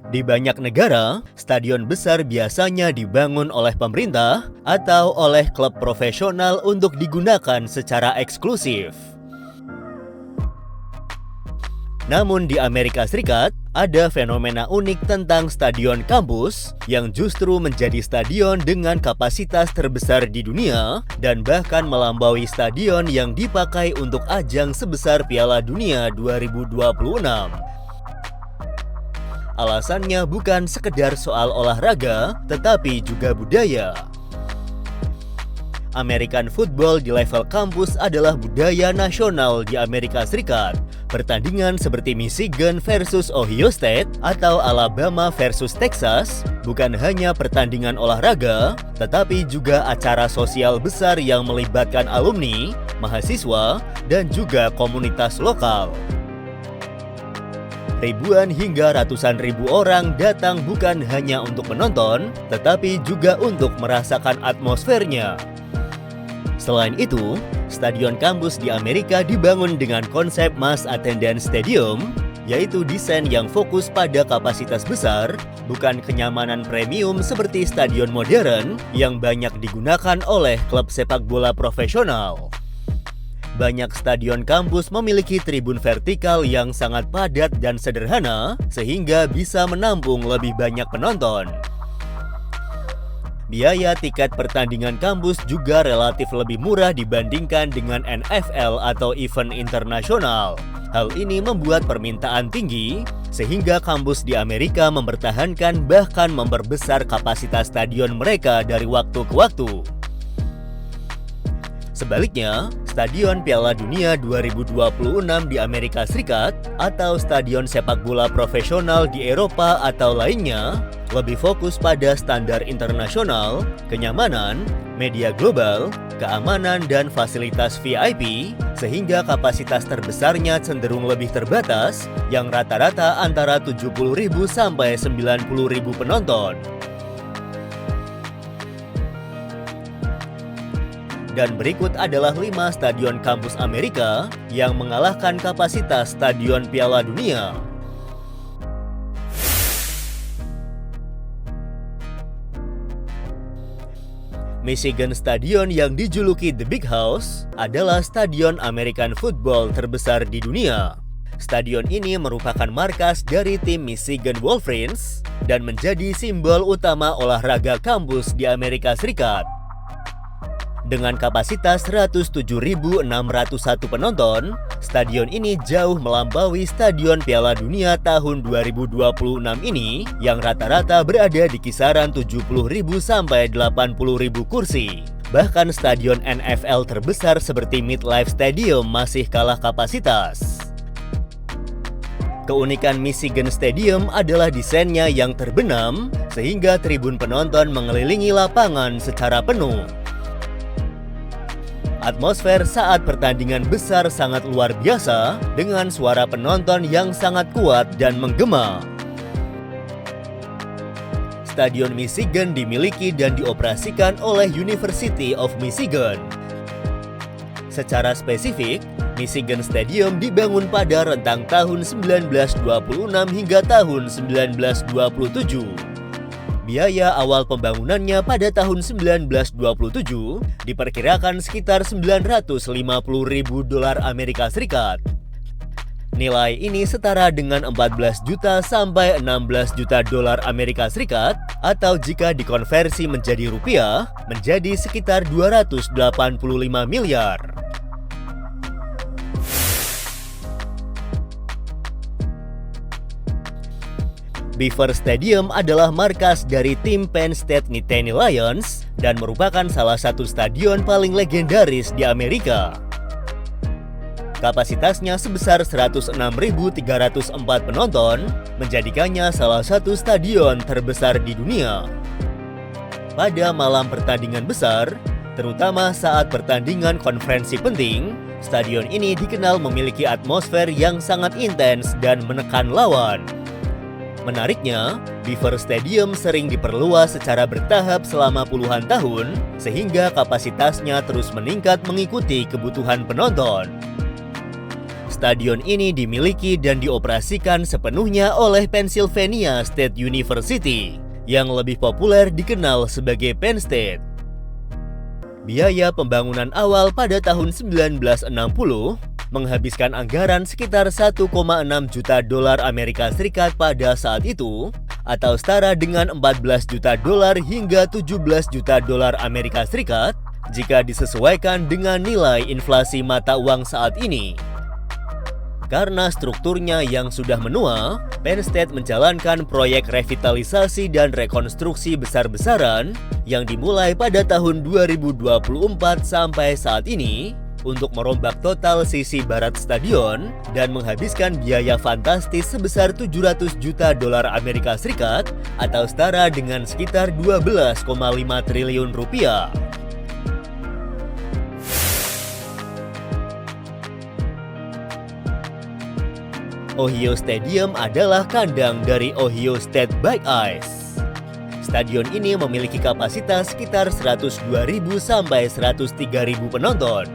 Di banyak negara, stadion besar biasanya dibangun oleh pemerintah atau oleh klub profesional untuk digunakan secara eksklusif. Namun di Amerika Serikat, ada fenomena unik tentang stadion kampus yang justru menjadi stadion dengan kapasitas terbesar di dunia dan bahkan melampaui stadion yang dipakai untuk ajang sebesar Piala Dunia 2026. Alasannya bukan sekedar soal olahraga, tetapi juga budaya. American football di level kampus adalah budaya nasional di Amerika Serikat. Pertandingan seperti Michigan versus Ohio State atau Alabama versus Texas bukan hanya pertandingan olahraga, tetapi juga acara sosial besar yang melibatkan alumni, mahasiswa, dan juga komunitas lokal. Ribuan hingga ratusan ribu orang datang bukan hanya untuk menonton, tetapi juga untuk merasakan atmosfernya. Selain itu, stadion kampus di Amerika dibangun dengan konsep mass attendance stadium, yaitu desain yang fokus pada kapasitas besar, bukan kenyamanan premium seperti stadion modern yang banyak digunakan oleh klub sepak bola profesional. Banyak stadion kampus memiliki tribun vertikal yang sangat padat dan sederhana, sehingga bisa menampung lebih banyak penonton. Biaya tiket pertandingan kampus juga relatif lebih murah dibandingkan dengan NFL atau event internasional. Hal ini membuat permintaan tinggi, sehingga kampus di Amerika mempertahankan bahkan memperbesar kapasitas stadion mereka dari waktu ke waktu. Sebaliknya, Stadion Piala Dunia 2026 di Amerika Serikat atau stadion sepak bola profesional di Eropa atau lainnya lebih fokus pada standar internasional, kenyamanan, media global, keamanan, dan fasilitas VIP, sehingga kapasitas terbesarnya cenderung lebih terbatas, yang rata-rata antara 70.000 sampai 90.000 penonton. Dan berikut adalah 5 stadion kampus Amerika yang mengalahkan kapasitas stadion Piala Dunia. Michigan Stadium yang dijuluki The Big House adalah stadion American football terbesar di dunia. Stadion ini merupakan markas dari tim Michigan Wolverines dan menjadi simbol utama olahraga kampus di Amerika Serikat. Dengan kapasitas 107.601 penonton, stadion ini jauh melampaui Stadion Piala Dunia tahun 2026 ini yang rata-rata berada di kisaran 70.000 sampai 80.000 kursi. Bahkan stadion NFL terbesar seperti MetLife Stadium masih kalah kapasitas. Keunikan Michigan Stadium adalah desainnya yang terbenam, sehingga tribun penonton mengelilingi lapangan secara penuh. Atmosfer saat pertandingan besar sangat luar biasa dengan suara penonton yang sangat kuat dan menggema. Stadion Michigan dimiliki dan dioperasikan oleh University of Michigan. Secara spesifik, Michigan Stadium dibangun pada rentang tahun 1926 hingga tahun 1927. Biaya awal pembangunannya pada tahun 1927 diperkirakan sekitar $950.000 Amerika Serikat. Nilai ini setara dengan 14 juta sampai 16 juta dolar Amerika Serikat atau jika dikonversi menjadi rupiah menjadi sekitar 285 miliar. Beaver Stadium adalah markas dari tim Penn State Nittany Lions dan merupakan salah satu stadion paling legendaris di Amerika. Kapasitasnya sebesar 106.304 penonton, menjadikannya salah satu stadion terbesar di dunia. Pada malam pertandingan besar, terutama saat pertandingan konferensi penting, stadion ini dikenal memiliki atmosfer yang sangat intens dan menekan lawan. Menariknya, Beaver Stadium sering diperluas secara bertahap selama puluhan tahun, sehingga kapasitasnya terus meningkat mengikuti kebutuhan penonton. Stadion ini dimiliki dan dioperasikan sepenuhnya oleh Pennsylvania State University, yang lebih populer dikenal sebagai Penn State. Biaya pembangunan awal pada tahun 1960 menghabiskan anggaran sekitar 1,6 juta dolar Amerika Serikat pada saat itu, atau setara dengan 14 juta dolar hingga 17 juta dolar Amerika Serikat jika disesuaikan dengan nilai inflasi mata uang saat ini. Karena strukturnya yang sudah menua, Penn State menjalankan proyek revitalisasi dan rekonstruksi besar-besaran yang dimulai pada tahun 2024 sampai saat ini untuk merombak total sisi barat stadion dan menghabiskan biaya fantastis sebesar 700 juta dolar Amerika Serikat atau setara dengan sekitar 12,5 triliun rupiah. Ohio Stadium adalah kandang dari Ohio State Buckeyes. Stadion ini memiliki kapasitas sekitar 102.000 sampai 103.000 penonton.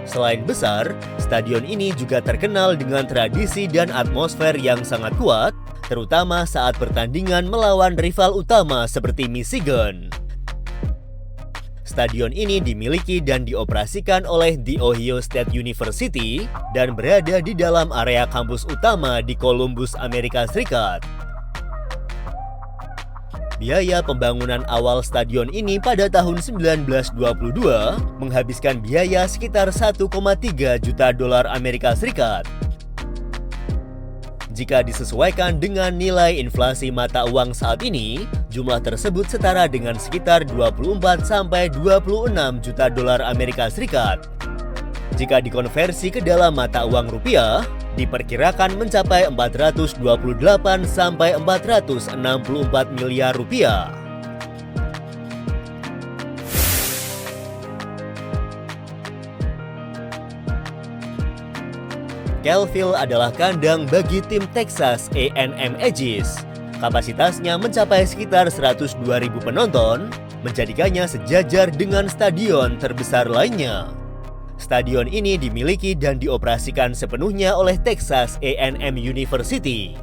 Selain besar, stadion ini juga terkenal dengan tradisi dan atmosfer yang sangat kuat, terutama saat pertandingan melawan rival utama seperti Michigan. Stadion ini dimiliki dan dioperasikan oleh The Ohio State University dan berada di dalam area kampus utama di Columbus, Amerika Serikat. Biaya pembangunan awal stadion ini pada tahun 1922 menghabiskan biaya sekitar 1,3 juta dolar Amerika Serikat. Jika disesuaikan dengan nilai inflasi mata uang saat ini, jumlah tersebut setara dengan sekitar 24 sampai 26 juta dolar Amerika Serikat. Jika dikonversi ke dalam mata uang rupiah, diperkirakan mencapai 428 sampai 464 miliar rupiah. Cassville adalah kandang bagi tim Texas A&M Aggies. Kapasitasnya mencapai sekitar 102.000 penonton, menjadikannya sejajar dengan stadion terbesar lainnya. Stadion ini dimiliki dan dioperasikan sepenuhnya oleh Texas A&M University.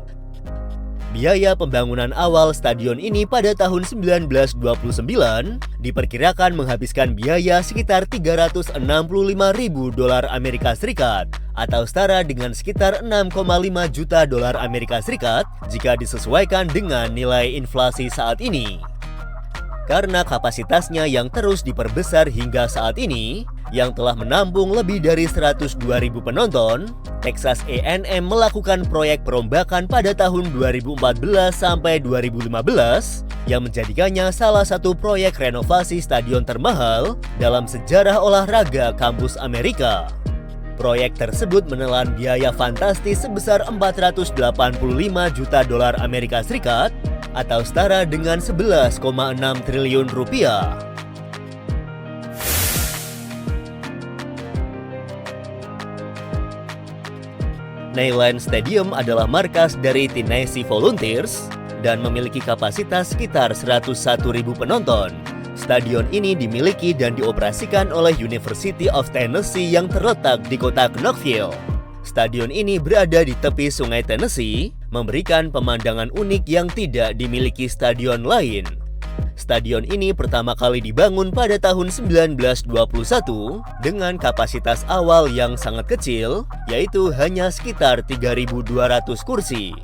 Biaya pembangunan awal stadion ini pada tahun 1929 diperkirakan menghabiskan biaya sekitar 365.000 dolar Amerika Serikat atau setara dengan sekitar 6,5 juta dolar Amerika Serikat jika disesuaikan dengan nilai inflasi saat ini. Karena kapasitasnya yang terus diperbesar hingga saat ini, yang telah menampung lebih dari 102.000 penonton, Texas A&M melakukan proyek perombakan pada tahun 2014 sampai 2015 yang menjadikannya salah satu proyek renovasi stadion termahal dalam sejarah olahraga kampus Amerika. Proyek tersebut menelan biaya fantastis sebesar 485 juta dolar Amerika Serikat atau setara dengan 11,6 triliun rupiah. Neyland Stadium adalah markas dari Tennessee Volunteers dan memiliki kapasitas sekitar 101.000 penonton. Stadion ini dimiliki dan dioperasikan oleh University of Tennessee yang terletak di kota Knoxville. Stadion ini berada di tepi sungai Tennessee, memberikan pemandangan unik yang tidak dimiliki stadion lain. Stadion ini pertama kali dibangun pada tahun 1921 dengan kapasitas awal yang sangat kecil, yaitu hanya sekitar 3.200 kursi.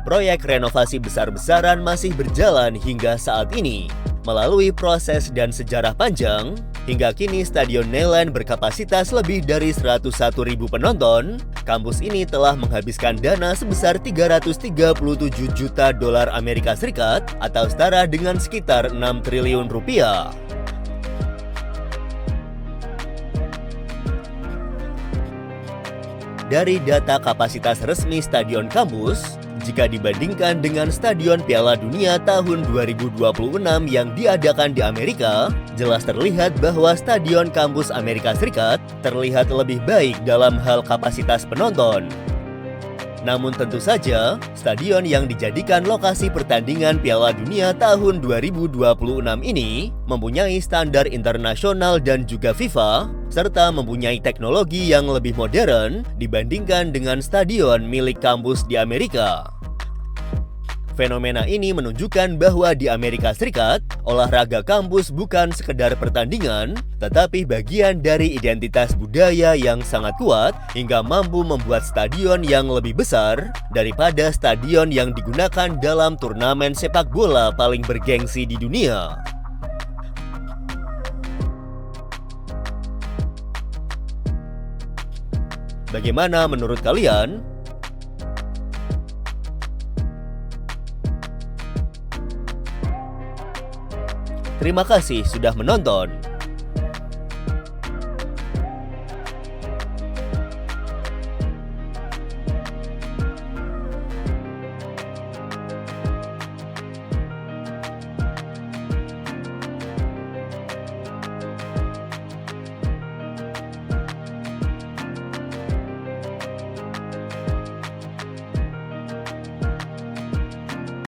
Proyek renovasi besar-besaran masih berjalan hingga saat ini. Melalui proses dan sejarah panjang, hingga kini Stadion Neyland berkapasitas lebih dari 101.000 penonton. Kampus ini telah menghabiskan dana sebesar 337 juta dolar Amerika Serikat atau setara dengan sekitar 6 triliun rupiah. Dari data kapasitas resmi stadion kampus, jika dibandingkan dengan Stadion Piala Dunia tahun 2026 yang diadakan di Amerika, jelas terlihat bahwa Stadion Kampus Amerika Serikat terlihat lebih baik dalam hal kapasitas penonton. Namun tentu saja, stadion yang dijadikan lokasi pertandingan Piala Dunia tahun 2026 ini mempunyai standar internasional dan juga FIFA, serta mempunyai teknologi yang lebih modern dibandingkan dengan stadion milik kampus di Amerika. Fenomena ini menunjukkan bahwa di Amerika Serikat, olahraga kampus bukan sekedar pertandingan, tetapi bagian dari identitas budaya yang sangat kuat hingga mampu membuat stadion yang lebih besar daripada stadion yang digunakan dalam turnamen sepak bola paling bergengsi di dunia. Bagaimana menurut kalian? Terima kasih sudah menonton.